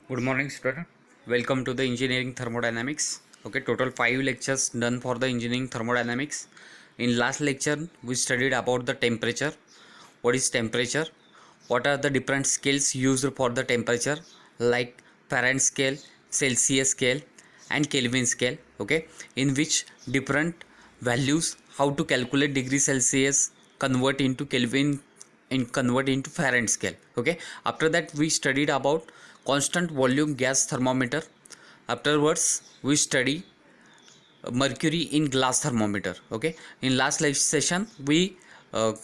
Good morning, student. Welcome to the engineering thermodynamics. Okay, total 5 lectures done for the engineering thermodynamics. In last lecture, we studied about the temperature. What is temperature? What are the different scales used for the temperature, like Fahrenheit scale, Celsius scale, and Kelvin scale. Okay, in which different values, how to calculate degree Celsius, convert into Kelvin, and convert into Fahrenheit scale. Okay, after that we studied about constant volume gas thermometer. Afterwards we study mercury in glass thermometer. Okay, in last session we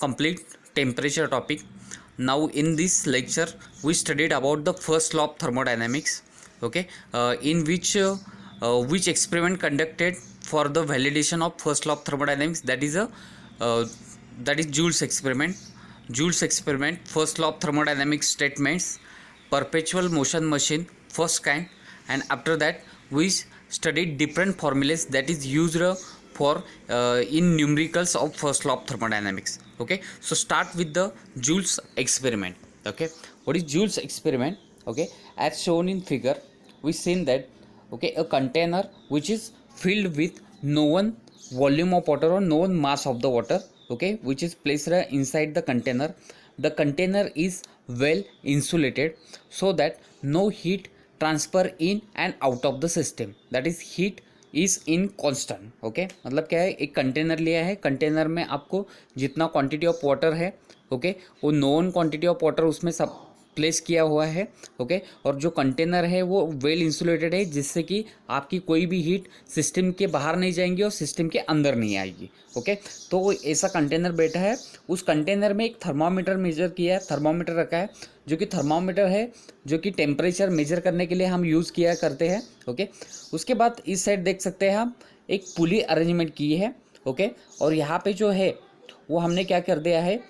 complete temperature topic. Now in this lecture we studied about the first law of thermodynamics. Okay, in which experiment conducted for the validation of first law of thermodynamics, uh, that is Joule's experiment. Joule's experiment, first law of thermodynamics statements, perpetual motion machine, first kind. And after that we studied different formulas that is used for in numericals of first law of thermodynamics. Okay, so start with the Joule's experiment. Okay, what is Joule's experiment? Okay, as shown in figure, we seen that, okay, a container which is filled with known volume of water or known mass of the water, okay, which is placed inside the container. The container is well insulated so that no heat transfer in and out of the system, that is heat is in constant. Okay, मतलब क्या है, एक container लिया है, container में आपको जितना quantity of water है, ओके, वो नॉन क्वांटिटी ऑफ वाटर उसमें सब प्लेस किया हुआ है. ओके, और जो कंटेनर है वो वेल इंसुलेटेड है, जिससे कि आपकी कोई भी हीट सिस्टम के बाहर नहीं जाएंगी और सिस्टम के अंदर नहीं आएगी. ओके, तो ऐसा कंटेनर बैठा है. उस कंटेनर में एक थर्मामीटर मेजर किया है, थर्मामीटर रखा है, जो कि थर्मामीटर है, जो कि टेम्परेचर मेजर करने के लिए हम यूज़ किया करते हैं. ओके, उसके बाद इस साइड देख सकते हैं हम एक पुली अरेंजमेंट की है. ओके, और यहाँ पे जो है वो हमने क्या कर दिया है,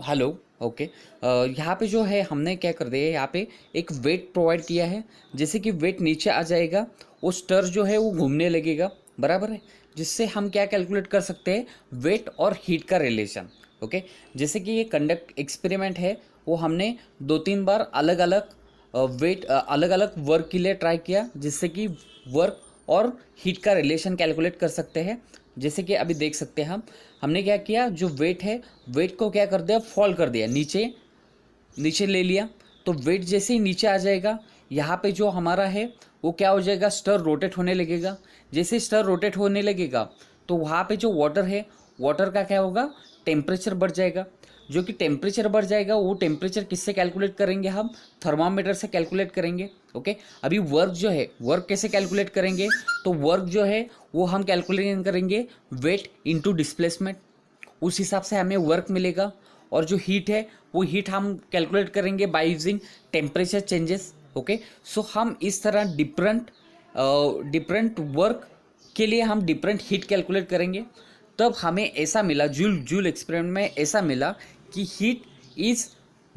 हेलो. ओके, यहाँ पे जो है हमने क्या कर दिया है, यहाँ पे एक वेट प्रोवाइड किया है. जैसे कि वेट नीचे आ जाएगा, वो स्टर जो है वो घूमने लगेगा, बराबर है, जिससे हम क्या कैलकुलेट कर सकते हैं, वेट और हीट का रिलेशन. ओके, जैसे कि ये कंडक्ट एक्सपेरिमेंट है, वो हमने 2-3 बार अलग अलग अलग अलग वर्क के लिए ट्राई किया, जिससे कि वर्क और हीट का रिलेशन कैलकुलेट कर सकते हैं. जैसे कि अभी देख सकते हैं हमने क्या किया, जो वेट है, वेट को क्या कर दिया, फॉल कर दिया, नीचे नीचे ले लिया. तो वेट जैसे ही नीचे आ जाएगा, यहाँ पे जो हमारा है वो क्या हो जाएगा, स्टर रोटेट होने लगेगा. जैसे स्टर रोटेट होने लगेगा तो वहाँ पे जो वाटर है, वाटर का क्या होगा, टेम्परेचर बढ़ जाएगा. जो कि टेम्परेचर बढ़ जाएगा, वो टेम्परेचर किससे कैलकुलेट करेंगे, हम थर्मामीटर से कैलकुलेट करेंगे. ओके, अभी वर्क जो है, वर्क कैसे कैलकुलेट करेंगे, तो वर्क जो है वो हम कैलकुलेट करेंगे वेट इनटू डिस्प्लेसमेंट. उस हिसाब से हमें वर्क मिलेगा. और जो हीट है, वो हीट हम कैलकुलेट करेंगे by using temperature changes. Okay, so हम इस तरह डिफरेंट वर्क के लिए हम डिफरेंट हीट कैलकुलेट करेंगे. तब हमें ऐसा मिला, जूल एक्सपेरिमेंट में ऐसा मिला कि heat is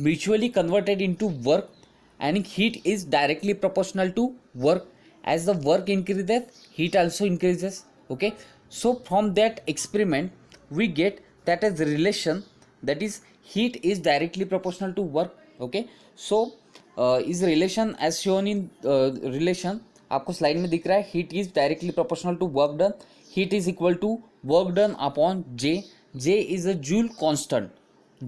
mutually converted into work and heat is directly proportional to work. As the work increases, heat also increases. Okay, so from that experiment we get that as relation, that is heat is directly proportional to work. Okay, so is relation as shown in relation, आपको slide में दिख रहा है, heat is directly proportional to work done. Heat is equal to work done upon J. J is a joule constant.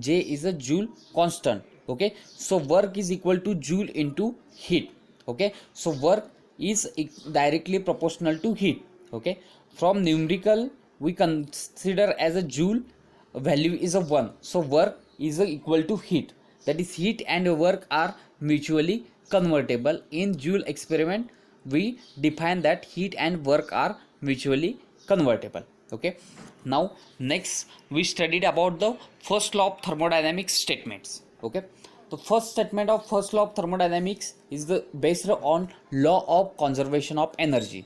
J is a joule constant. Okay, so work is equal to joule into heat. Okay, so work is directly proportional to heat. Okay, from numerical we consider as a joule, value is a 1, so work is equal to heat, that is heat and work are mutually convertible. In Joule experiment we define that heat and work are mutually convertible. Okay, now next we studied about the first law of thermodynamics statements. Okay, the first statement of first law of thermodynamics is the based on law of conservation of energy.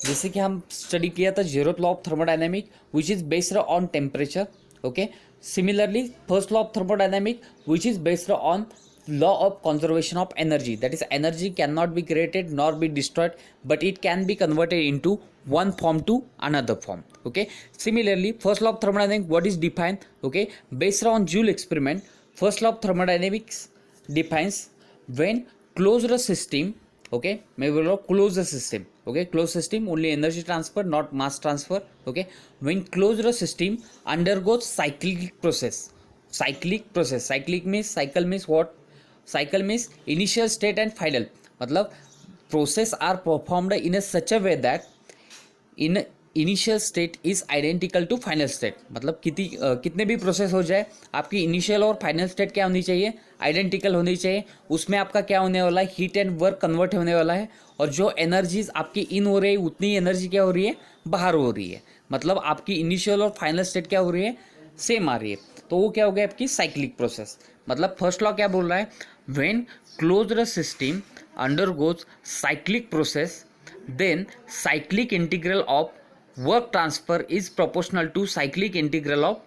जैसे कि हम study किया था zeroth law of thermodynamic which is based on temperature. Okay, similarly first law of thermodynamic which is based on law of conservation of energy, that is energy cannot be created nor be destroyed, but it can be converted into one form to another form. Okay, similarly first law of thermodynamics, what is defined, okay, based on Joule experiment, first law of thermodynamics defines when closed system, okay, मैं बोल रहा हूँ close system, okay, close system only energy transfer not mass transfer, okay, when closed system undergoes cyclic process, cyclic means cycle means what, cycle means initial state and final, मतलब process are performed in a such a way that in initial state is identical to final state, मतलब कितने भी process हो जाए आपकी initial और final state क्या होनी चाहिए, आइडेंटिकल होनी चाहिए। उसमें आपका क्या होने वाला है, हीट एंड वर्क कन्वर्ट होने वाला है, और जो एनर्जीज आपकी इन हो रही है उतनी एनर्जी क्या हो रही है, बाहर हो रही है, मतलब आपकी इनिशियल और फाइनल स्टेट क्या हो रही है, सेम आ रही है। तो वो क्या हो गया आपकी साइक्लिक प्रोसेस। मतलब फर्स्ट लॉ क्या बोल रहा है, when closed system undergoes cyclic process then cyclic integral of work transfer is proportional to cyclic integral of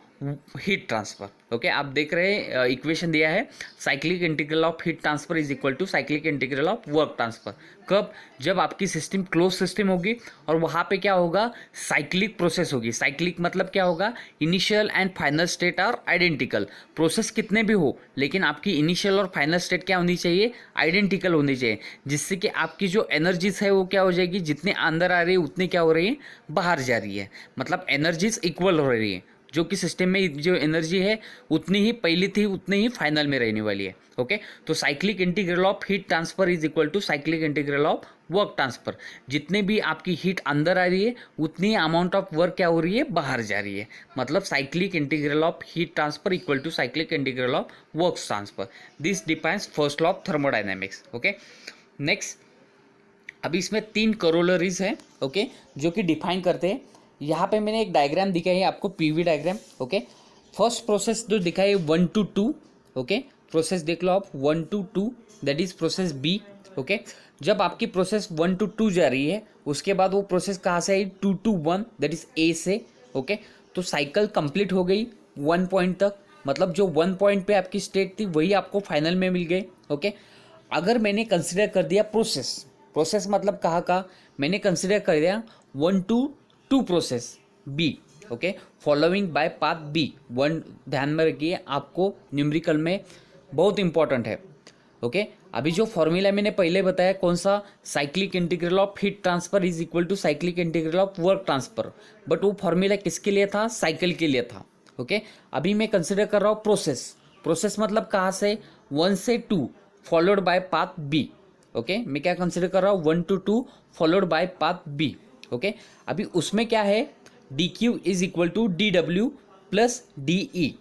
heat transfer. Okay, आप देख रहे हैं इक्वेशन दिया है, cyclic integral of heat transfer is equal to cyclic integral of work transfer. कब, जब आपकी system close system होगी और वहाँ पे क्या होगा, साइक्लिक प्रोसेस होगी। साइक्लिक मतलब क्या होगा, initial and final state are identical. Process कितने भी हो लेकिन आपकी इनिशियल और फाइनल स्टेट क्या होनी चाहिए, आइडेंटिकल होनी चाहिए, जिससे कि आपकी जो एनर्जीज है वो क्या हो जाएगी, जितने अंदर आ रही है उतनी क्या हो रही है, बाहर जा रही है, मतलब एनर्जीज इक्वल हो रही है। जो कि सिस्टम में जो एनर्जी है उतनी ही पहली थी उतनी ही फाइनल में रहने वाली है। ओके, तो cyclic integral of heat transfer is equal to cyclic integral of work transfer. जितने भी आपकी हीट अंदर आ रही है उतनी अमाउंट ऑफ वर्क क्या हो रही है, बाहर जा रही है, मतलब cyclic integral of heat transfer equal to cyclic integral of work transfer. This depends first law of thermodynamics. Okay, next, अभी इसमें 3 करोलरीज हैं, ओके, जो कि डिफाइन करते हैं। यहाँ पे मैंने एक डायग्राम दिखाई है आपको, PV diagram. Okay, first process जो दिखाई है 1 to 2, ओके, प्रोसेस देख लो आप 1 to 2, that is process B. Okay, जब आपकी प्रोसेस 1 to 2 जा रही है उसके बाद वो प्रोसेस कहाँ से आई, 2 to 1, दैट इज ए से। ओके, तो साइकिल कंप्लीट हो गई 1 पॉइंट तक, मतलब जो 1 पॉइंट पे आपकी स्टेट थी वही आपको फाइनल में मिल गई। ओके, अगर मैंने कंसिडर कर दिया प्रोसेस मतलब कहाँ का, मैंने कंसिडर कर दिया 1 to 2 process B. Okay, following by path B. 1 ध्यान में रखिए, आपको न्यूमेरिकल में बहुत इंपॉर्टेंट है। ओके, अभी जो फॉर्मूला मैंने पहले बताया कौन सा, cyclic integral of heat transfer is equal to cyclic integral of work transfer, but वो फॉर्मूला किसके लिए था, साइकिल के लिए था। ओके, अभी मैं कंसिडर कर रहा हूँ प्रोसेस मतलब कहाँ से, 1 से 2 followed by path B. Okay, मैं क्या कंसिडर कर रहा हूँ, 1 to 2 followed by path B. Okay, अभी उसमें क्या है, D Q is equal to D W plus D E.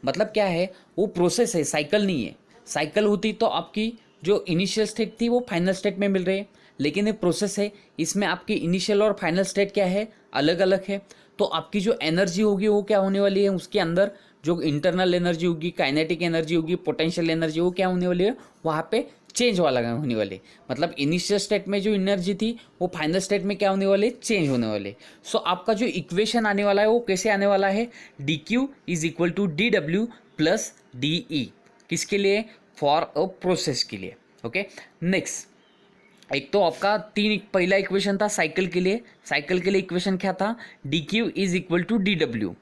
मतलब क्या है, वो प्रोसेस है, साइकिल नहीं है। साइकिल होती तो आपकी जो इनिशियल स्टेट थी वो फाइनल स्टेट में मिल रही है, लेकिन ये प्रोसेस है, इसमें आपकी इनिशियल और फाइनल स्टेट क्या है, अलग अलग है। तो आपकी जो एनर्जी होगी वो क्या होने वाली है, उसके अंदर जो इंटरनल एनर्जी होगी, काइनेटिक एनर्जी होगी, पोटेंशियल एनर्जी, वो क्या होने वाली है, वहाँ पे चेंज वाला होने वाले। मतलब इनिशियल स्टेट में जो एनर्जी थी वो फाइनल स्टेट में क्या होने वाले, चेंज होने वाले। सो आपका जो इक्वेशन आने वाला है वो कैसे आने वाला है, D Q is equal to D W plus D E. किसके लिए, फॉर अ प्रोसेस के लिए। ओके, नेक्स्ट, एक तो आपका पहला इक्वेशन था साइकिल के लिए इक्वेशन क्या था, D Q is equal to D W.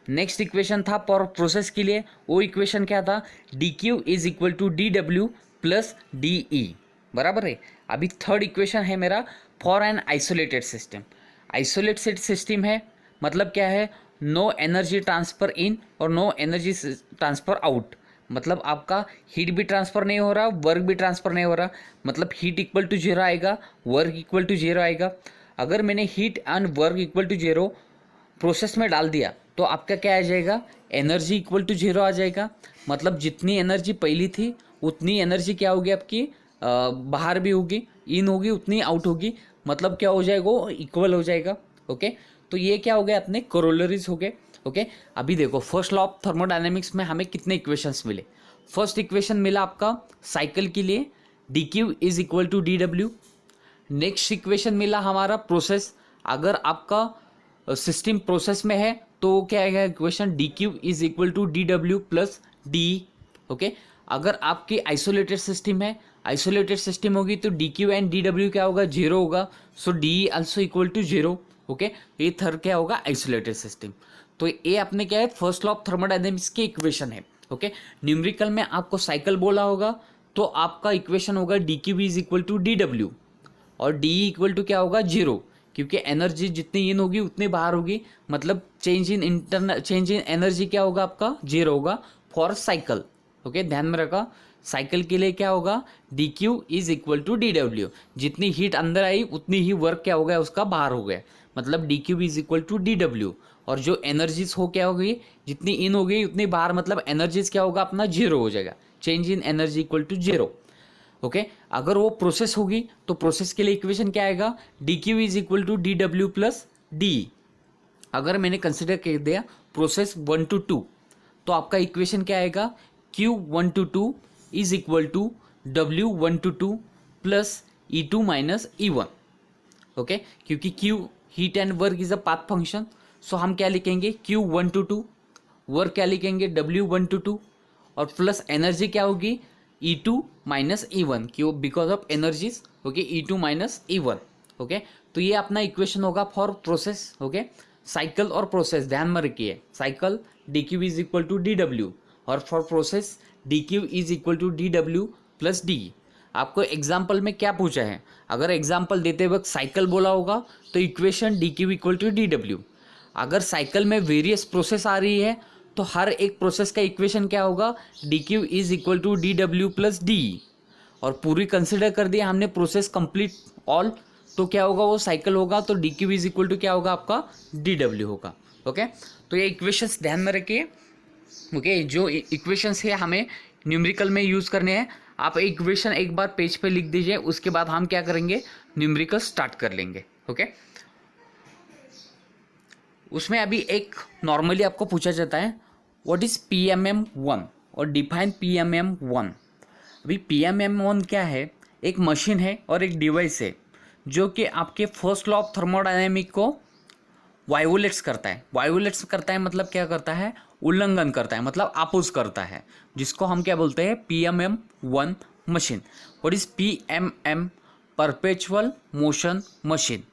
Next equation था फॉर प्रोसेस के लिए, वो इक्वेशन क्या था, D Q is equal to D W plus D E, बराबर है। अभी थर्ड इक्वेशन है मेरा फॉर एन आइसोलेटेड सिस्टम है, मतलब क्या है, नो एनर्जी ट्रांसफर इन और नो एनर्जी ट्रांसफर आउट। मतलब आपका हीट भी ट्रांसफर नहीं हो रहा, वर्क भी ट्रांसफर नहीं हो रहा, मतलब हीट इक्वल टू 0 आएगा, वर्क इक्वल टू 0 आएगा। अगर मैंने heat and work equal to 0 process में डाल दिया तो आपका क्या आ जाएगा, एनर्जी इक्वल टू 0 आ जाएगा। मतलब जितनी एनर्जी पहली थी उतनी एनर्जी क्या होगी आपकी, बाहर भी होगी, इन होगी, उतनी आउट होगी, मतलब क्या हो जाएगा, इक्वल हो जाएगा। ओके, तो ये क्या हो गया, अपने कोरोलरीज हो गए। ओके, अभी देखो फर्स्ट लॉ ऑफ थर्मोडायनेमिक्स में हमें कितने इक्वेशंस मिले। फर्स्ट इक्वेशन मिला आपका साइकिल के लिए, D Q is equal to D W. Next equation मिला हमारा प्रोसेस, अगर आपका सिस्टम प्रोसेस में है तो क्या आएगा equation, D Q is equal to D W plus D. Okay, अगर आपकी आइसोलेटेड सिस्टम होगी तो D Q and D W क्या होगा, 0 होगा, so D also equal to 0। Okay, ये थर्ड क्या होगा, आइसोलेटेड सिस्टम। तो ये आपने क्या है, फर्स्ट लॉ ऑफ थर्मोडायनेमिक्स के इक्वेशन है। ओके, न्यूमेरिकल में आपको साइकिल बोला होगा तो आपका इक्वेशन होगा D Q is equal to D W, और डी इक्वल टू क्या होगा, जीरो, क्योंकि एनर्जी जितनी इन होगी उतनी बाहर होगी, मतलब चेंज इन एनर्जी क्या होगा आपका, जीरो होगा फॉर साइकिल। ओके, ध्यान में रखा, साइकिल के लिए क्या होगा, D Q is equal to D W, जितनी हीट अंदर आई उतनी ही वर्क क्या हो गया उसका बाहर हो गया, मतलब D Q is equal to D W. और जो एनर्जीज हो क्या हो गई, जितनी इन हो गई उतनी बाहर, मतलब एनर्जीज क्या होगा अपना, जीरो हो जाएगा, change in energy equal to zero. Okay, अगर वो प्रोसेस होगी तो प्रोसेस के लिए इक्वेशन क्या आएगा, D Q is equal to D W plus D. अगर मैंने कंसिडर कर दिया प्रोसेस 1 to 2, तो आपका इक्वेशन क्या आएगा, Q 1 to 2 is equal to W 1 to 2 plus E2 minus E1। Okay, क्योंकि Q heat and work is a path function, so हम क्या लिखेंगे, क्यू 1 to 2, वर्क क्या लिखेंगे, डब्ल्यू 1 to 2, और प्लस एनर्जी क्या होगी, E2 माइनस E1, क्यों, because of energies. Okay, E2 minus E1। Okay, तो ये अपना इक्वेशन होगा फॉर प्रोसेस। ओके, साइकिल और प्रोसेस ध्यान में रखिए, cycle D Q is equal to D W, और for process D Q is equal to D W plus D. आपको एग्जाम्पल में क्या पूछा है, अगर एग्जाम्पल देते वक्त साइकिल बोला होगा तो equation D Q equal to D W. अगर साइकिल में वेरियस प्रोसेस आ रही है तो हर एक प्रोसेस का इक्वेशन क्या होगा, D Q is equal to D W plus D. और पूरी कंसिडर कर दिया हमने प्रोसेस कंप्लीट ऑल, तो क्या होगा, वो साइकिल होगा, तो D Q is equal to क्या होगा आपका, डी डब्ल्यू होगा। ओके, तो ये इक्वेशंस ध्यान में रखिए। ओके, जो इक्वेशंस है हमें न्यूमेरिकल में यूज़ करने हैं। आप इक्वेशन एक बार पेज पे लिख दीजिए, उसके बाद हम क्या करेंगे, न्यूमेरिकल स्टार्ट कर लेंगे। ओके, उसमें अभी एक नॉर्मली आपको पूछा जाता है व्हाट इज PMM1 और डिफाइन PMM1। अभी PMM1 क्या है, एक मशीन है और एक डिवाइस है जो कि आपके फर्स्ट लॉ ऑफ थर्मोडायनेमिक को वायोलेट्स करता है। वायोलेट्स करता है मतलब क्या करता है, उल्लंघन करता है, मतलब अपोज करता है, जिसको हम क्या बोलते हैं, PMM1 machine. What is PMM, perpetual motion machine.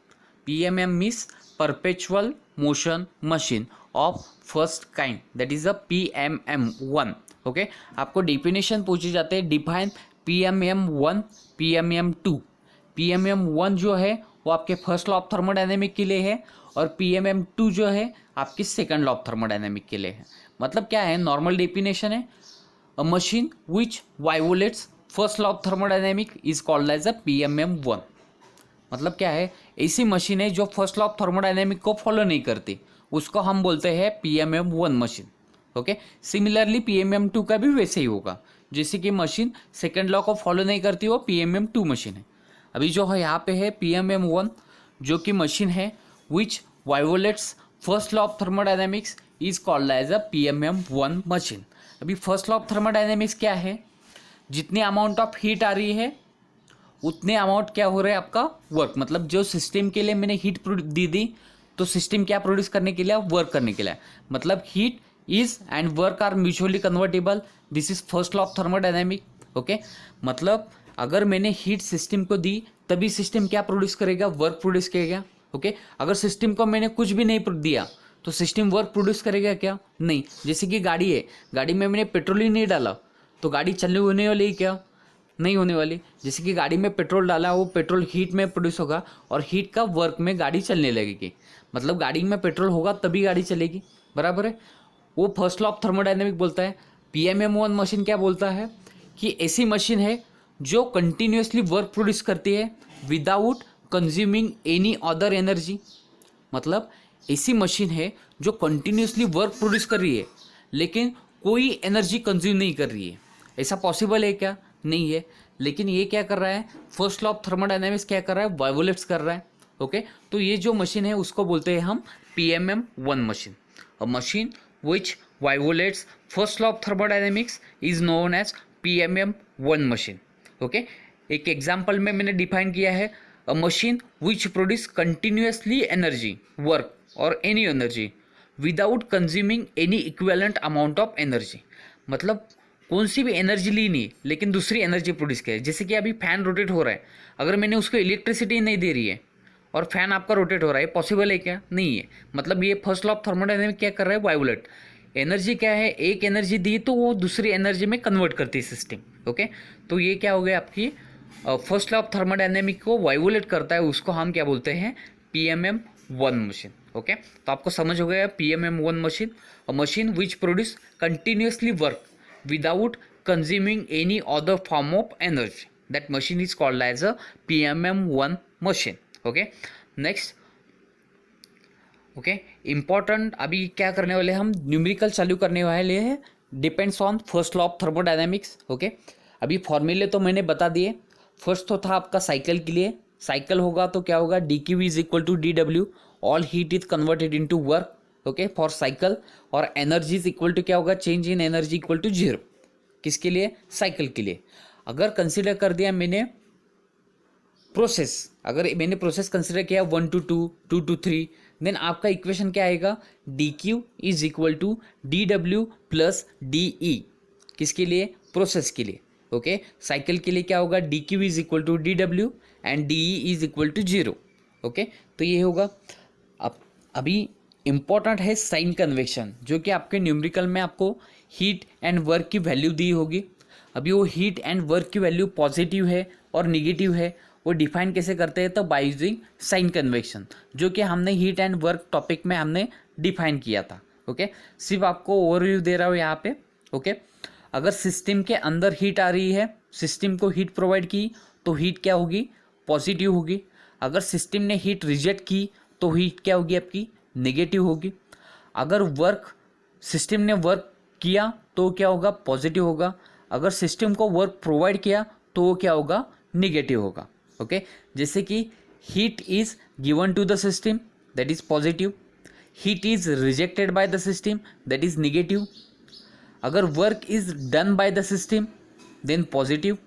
PMM means perpetual motion machine of first kind, that is a PMM1। Okay, आपको डिफिनेशन पूछे जाते हैं, डिफाइन PMM1, PMM2। PMM1 जो है वो आपके फर्स्ट लॉ ऑफ थर्मोडायनेमिक के लिए है, और PMM2 जो है आपके सेकंड लॉ ऑफ थर्मोडायनेमिक के लिए है। मतलब क्या है, नॉर्मल डेफिनेशन है, a machine which violates first law of thermodynamic is called as a PMM1। मतलब क्या है, ऐसी मशीन है जो फर्स्ट लॉ ऑफ थर्मोडायनेमिक को फॉलो नहीं करती, उसको हम बोलते हैं PMM1 machine. Okay, similarly PMM2 का भी वैसे ही होगा, जैसे कि मशीन सेकेंड लॉ को फॉलो नहीं करती वो PMM2 मशीन है। अभी जो है यहाँ पे है PMM1, जो कि मशीन है which violates first law of thermodynamics is called as a PMM1 machine. अभी फर्स्ट लॉ ऑफ थर्मोडायनेमिक्स क्या है, जितनी अमाउंट ऑफ हीट आ रही है उतने अमाउंट क्या हो रहा है आपका वर्क, मतलब जो सिस्टम के लिए मैंने हीट दी तो सिस्टम क्या प्रोड्यूस करने के लिए, वर्क करने के लिए, मतलब heat is and work are mutually convertible, this is first law of thermodynamic. Okay, मतलब अगर मैंने हीट सिस्टम को दी तभी सिस्टम क्या प्रोड्यूस करेगा, वर्क प्रोड्यूस करेगा। ओके, अगर सिस्टम को मैंने कुछ भी नहीं दिया तो सिस्टम वर्क प्रोड्यूस करेगा क्या, नहीं। जैसे कि गाड़ी है, गाड़ी में मैंने पेट्रोल ही नहीं डाला तो गाड़ी चलने होने वाली क्या, नहीं होने वाली। जैसे कि गाड़ी में पेट्रोल डाला, वो पेट्रोल हीट में प्रोड्यूस होगा और हीट का वर्क में गाड़ी चलने लगेगी, मतलब गाड़ी में पेट्रोल होगा तभी गाड़ी चलेगी, बराबर है। वो फर्स्ट लॉ ऑफ थर्मोडायनेमिक बोलता है। PMM1 मशीन क्या बोलता है कि ऐसी मशीन है जो कंटिन्यूसली वर्क प्रोड्यूस करती है without consuming any other energy. मतलब ऐसी मशीन है जो कंटिन्यूसली वर्क प्रोड्यूस कर रही है लेकिन कोई एनर्जी कंज्यूम नहीं कर रही है। ऐसा पॉसिबल है क्या, नहीं है। लेकिन ये क्या कर रहा है, फर्स्ट लॉ ऑफ थर्मोडायनेमिक्स क्या कर रहा है, वायोलेट्स कर रहा है। ओके, तो ये जो मशीन है उसको बोलते हैं हम PMM1 machine. A machine which violates first law of thermodynamics is known as PMM1 machine. Okay, एक एग्जाम्पल में मैंने डिफाइन किया है, a machine which produce continuously energy, work और any energy without consuming any equivalent amount of energy. मतलब कौन सी भी energy ली नहीं लेकिन दूसरी एनर्जी प्रोड्यूस करे। जैसे कि अभी फैन रोटेट हो रहा है, अगर मैंने उसको इलेक्ट्रिसिटी नहीं दे रही है और फैन आपका रोटेट हो रहा है, पॉसिबल है क्या, नहीं है। मतलब ये फर्स्ट लॉ ऑफ थर्मोडायनेमिक क्या कर रहा है, वायोलेट। एनर्जी क्या है, एक एनर्जी दी तो वो दूसरी एनर्जी में कन्वर्ट करती है सिस्टम। ओके, तो ये क्या हो गया आपकी फर्स्ट लॉ ऑफ थर्मोडायनेमिक को वाइवोलेट करता है, उसको हम क्या बोलते हैं, PMM1 मशीन। ओके, तो आपको समझ हो गया PMM1 machine, a machine which produce continuously work without consuming any other form of energy, that machine is called as a PMM1 machine. Okay, next. Okay, important अभी क्या करने वाले हम, न्यूमेरिकल चालू करने वाले हैं, depends on first law of thermodynamics. Okay, अभी फॉर्मूले तो मैंने बता दिए। फर्स्ट तो था आपका साइकिल के लिए, साइकिल होगा तो क्या होगा, dq is equal to dw, all heat is converted into work, okay, for cycle, और एनर्जी इज इक्वल टू क्या होगा, change in energy equal to 0, किसके लिए, साइकिल के लिए। अगर कंसिडर कर दिया मैंने प्रोसेस, अगर मैंने प्रोसेस कंसिडर किया 1 to 2, 2 to 3, देन आपका इक्वेशन क्या आएगा, dq is equal to dw plus de, किसके लिए, प्रोसेस के लिए। ओके, साइकिल के लिए क्या होगा, dq is equal to dw and de is equal to 0। Okay, तो ये होगा। अब अभी इम्पॉर्टेंट है साइन कन्वेक्शन, जो कि आपके न्यूमेरिकल में आपको हीट एंड वर्क की वैल्यू दी होगी। अभी वो हीट एंड वर्क की वैल्यू पॉजिटिव है और निगेटिव है, वो डिफाइन कैसे करते हैं, तो बाय यूजिंग साइन कन्वेक्शन, जो कि हमने हीट एंड वर्क टॉपिक में हमने डिफाइन किया था। ओके, सिर्फ आपको ओवरव्यू दे रहा हूँ यहाँ पे। ओके, अगर सिस्टम के अंदर हीट आ रही है, सिस्टम को हीट प्रोवाइड की, तो हीट क्या होगी, पॉजिटिव होगी। अगर सिस्टम ने हीट रिजेक्ट की तो हीट क्या होगी आपकी, नेगेटिव होगी। अगर वर्क, सिस्टम ने वर्क किया तो क्या होगा, पॉजिटिव होगा। अगर सिस्टम को वर्क प्रोवाइड किया तो वो क्या होगा, नेगेटिव होगा। ओके, जैसे कि heat is given to the system, that is positive, heat is rejected by the system, that is negative. अगर work is done by the system, then positive,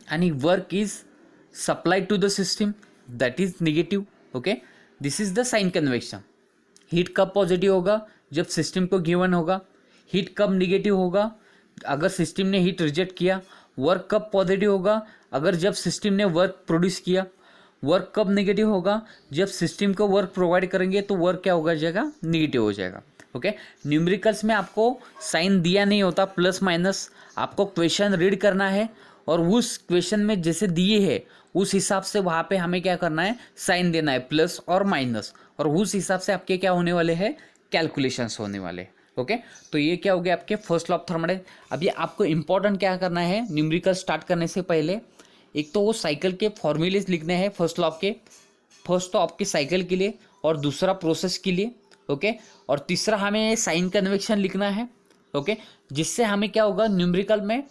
and work is supplied to the system, that is negative. okay, this is the sign convection. Heat कब positive होगा, जब system को given होगा। Heat कब negative होगा, अगर system ने heat reject किया। वर्क कब पॉजिटिव होगा, अगर जब सिस्टम ने वर्क प्रोड्यूस किया। वर्क कब नेगेटिव होगा, जब सिस्टम को वर्क प्रोवाइड करेंगे तो वर्क क्या होगा जाएगा, निगेटिव हो जाएगा। ओके, न्यूमेरिकल्स में आपको साइन दिया नहीं होता, प्लस माइनस, आपको क्वेश्चन रीड करना है और उस क्वेश्चन में जैसे दिए है उस हिसाब से वहाँ पे हमें क्या करना है, साइन देना है, प्लस और माइनस, और उस हिसाब से आपके क्या होने वाले हैं, कैलकुलेशंस होने वाले हैं। ओके, तो ये क्या हो गया आपके फर्स्ट लॉ ऑफ थर्मोडायनेमिक्स। अभी आपको इंपॉर्टेंट क्या करना है, न्यूमेरिकल स्टार्ट करने से पहले एक तो वो साइकिल के फॉर्मूलेज लिखने हैं, फर्स्ट लॉ के, फर्स्ट तो आपके साइकिल के लिए और दूसरा प्रोसेस के लिए। ओके, और तीसरा हमें साइन कन्वेक्शन लिखना है। ओके, जिससे हमें क्या होगा, न्यूमेरिकल में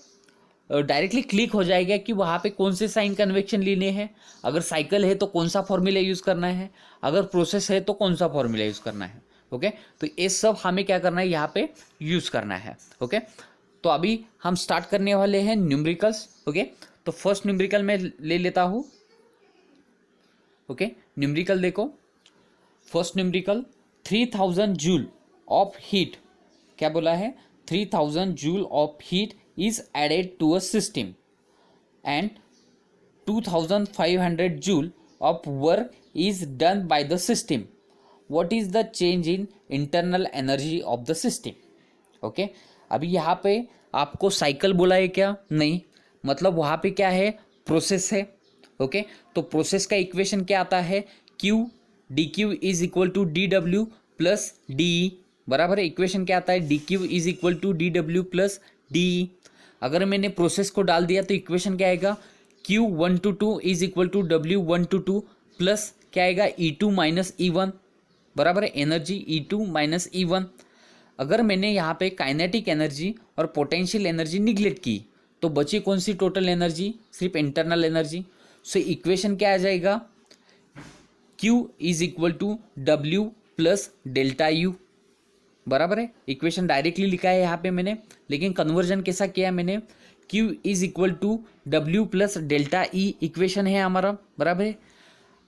डायरेक्टली क्लिक हो जाएगा कि वहाँ पे कौन से साइन कन्वेक्शन लेने हैं। अगर साइकिल है तो कौन सा फॉर्मूला यूज़ करना है, अगर प्रोसेस है तो कौन सा फॉर्मूला यूज़ करना है। ओके, तो ये सब हमें क्या करना है, यहाँ पे यूज़ करना है। ओके, तो अभी हम स्टार्ट करने वाले हैं न्यूमेरिकल्स। ओके, तो फर्स्ट न्यूमेरिकल में ले लेता हूँ। ओके, न्यूमेरिकल देखो, first numerical 3000 joule of heat, क्या बोला है, 3000 joule of heat is added to a system and 2500 joule of work is done by the system. What is the change in internal energy of the system? Okay, अभी यहाँ पे आपको cycle बोला है क्या, नहीं, मतलब वहाँ पे क्या है, प्रोसेस है। ओके, तो प्रोसेस का इक्वेशन क्या आता है, Q dQ is equal to dW plus DE, बराबर है। इक्वेशन क्या आता है, dQ is equal to dW plus DE। अगर मैंने प्रोसेस को डाल दिया तो इक्वेशन क्या आएगा, Q1 to 2 is equal to W1 to 2 plus क्या आएगा, E2 माइनस E1, बराबर है, एनर्जी E2 माइनस E1। अगर मैंने यहाँ पे काइनेटिक एनर्जी और पोटेंशियल एनर्जी निगलेक्ट की तो बची कौन सी टोटल एनर्जी, सिर्फ इंटरनल एनर्जी। सो इक्वेशन क्या आ जाएगा, Q is equal to W plus delta U, बराबर है। इक्वेशन डायरेक्टली लिखा है यहाँ पे मैंने, लेकिन कन्वर्जन कैसा किया है मैंने, Q is equal to W plus delta E equation है हमारा, बराबर है।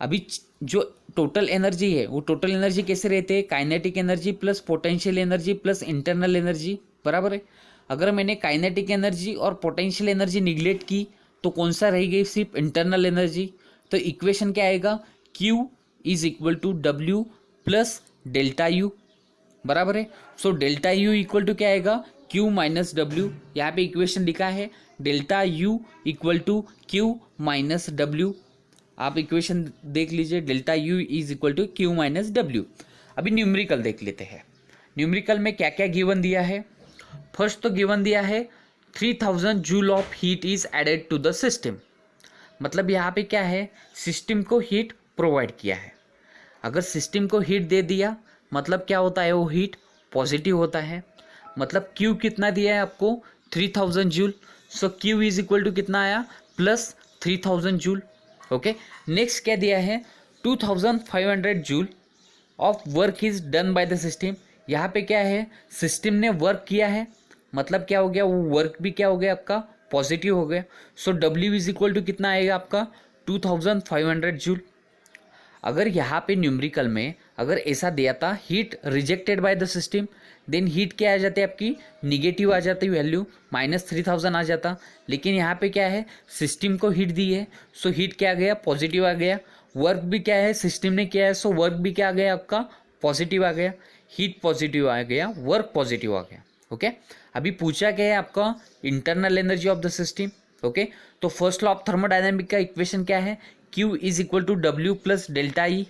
अभी जो टोटल एनर्जी है वो टोटल एनर्जी कैसे रहते हैं, kinetic energy plus potential energy plus internal energy, बराबर है। अगर मैंने काइनेटिक एनर्जी और पोटेंशियल एनर्जी निगलेक्ट की तो कौन सा रह गई, सिर्फ इंटरनल एनर्जी। तो इक्वेशन क्या आएगा, Q is equal to W plus delta U, बराबर है। So delta U equal to क्या आएगा, Q माइनस W, यहाँ पे इक्वेशन लिखा है delta U equal to Q minus W. आप इक्वेशन देख लीजिए, delta U is equal to Q minus W. अभी न्यूमेरिकल देख लेते हैं। न्यूमेरिकल में क्या क्या गिवन दिया है। फर्स्ट तो गिवन दिया है 3000 joule of heat is added to the system. मतलब यहाँ पे क्या है, सिस्टम को हीट प्रोवाइड किया है। अगर सिस्टम को हीट दे दिया मतलब क्या होता है, वो हीट पॉजिटिव होता है। मतलब Q कितना दिया है आपको, 3000 joule. So Q is equal to कितना आया, प्लस 3000 जूल। ओके, नेक्स्ट क्या दिया है, 2500 joule of work is done by the system. यहाँ पे क्या है, सिस्टम ने वर्क किया है, मतलब क्या हो गया, वो वर्क भी क्या हो गया आपका, पॉजिटिव हो गया। सो W इज इक्वल टू कितना आएगा आपका, 2500 जूल। अगर यहाँ पे न्यूमेरिकल में अगर ऐसा दिया था heat rejected by the system, then heat क्या आ जाती है आपकी, निगेटिव आ जाती वैल्यू, -3000 आ जाता। लेकिन यहाँ पे क्या है, सिस्टम को हीट दी है, सो हीट क्या आ गया, पॉजिटिव आ गया। वर्क भी क्या है, सिस्टम ने किया है, सो वर्क भी क्या आ गया आपका, पॉजिटिव आ गया। हीट पॉजिटिव आ गया, वर्क पॉजिटिव आ गया। ओके, अभी पूछा क्या है आपका, internal energy of the system. Okay, तो फर्स्ट लॉ ऑफ थर्मोडायनेमिक का इक्वेशन क्या है, Q is equal to W plus delta E.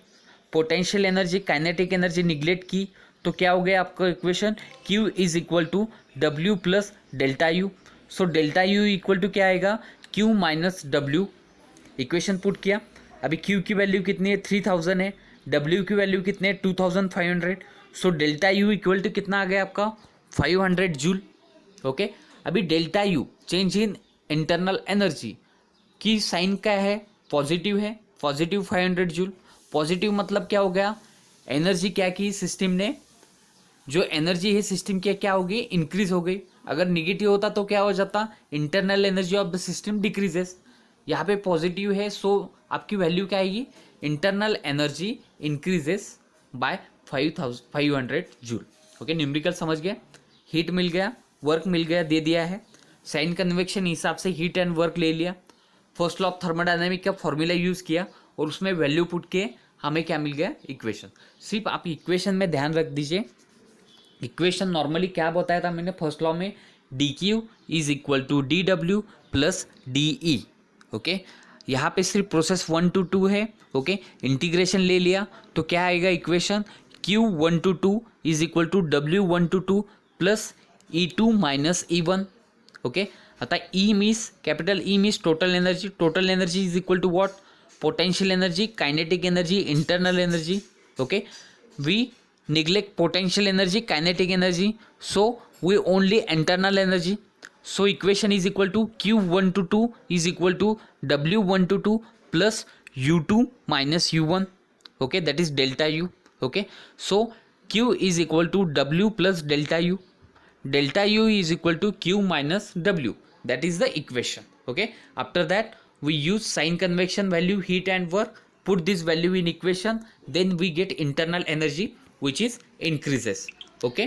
Potential energy, kinetic energy neglect की तो क्या हो गया आपका equation, Q is equal to W plus delta U. So delta U equal to क्या आएगा, Q minus W. Equation put किया, अभी Q की वैल्यू कितनी है, 3000 है, W की वैल्यू कितनी है, 2500। So delta U equal to कितना आ गया आपका, 500 जूल। ओके, अभी delta U change in internal energy की साइन क्या है, पॉजिटिव है, पॉजिटिव 500 जूल। पॉजिटिव मतलब क्या हो गया, एनर्जी क्या की सिस्टम ने, जो एनर्जी है सिस्टम की क्या हो गई, इंक्रीज हो गई। अगर निगेटिव होता तो क्या हो जाता, internal energy of the system decreases. यहाँ पे पॉजिटिव है, सो आपकी वैल्यू क्या आएगी, internal energy increases by 500 joule. Okay, numerical समझ गए, हीट मिल गया, वर्क मिल गया, दे दिया है। साइन कन्वेक्शन हिसाब से हीट एंड वर्क ले लिया। फर्स्ट लॉ ऑफ थर्मोडायनेमिक का फॉर्मूला यूज़ किया और उसमें वैल्यू पुट के हमें क्या मिल गया, इक्वेशन। सिर्फ आप इक्वेशन में ध्यान रख दीजिए, इक्वेशन नॉर्मली क्या बताया था मैंने फर्स्ट लॉ में, dQ is equal to dW plus dE। Okay, यहाँ पे सिर्फ प्रोसेस 1 to 2 है। ओके, इंटीग्रेशन ले लिया तो क्या आएगा equation, Q1 to 2 is equal to W1 to 2 plus E2 minus E1। Okay, अतः E means, capital E means total energy. Total energy is equal to what, potential energy, kinetic energy, internal energy. Okay, we neglect potential energy, kinetic energy, so we only internal energy. So equation is equal to Q1 to 2 is equal to W1 to 2 plus U2 minus U1. Okay, that is delta U. Okay, so Q is equal to W plus delta U. Delta U is equal to Q minus W. That is the equation. Okay, after that we use sign convection value, heat and work, put this value in equation, then we get internal energy which is increases. Okay.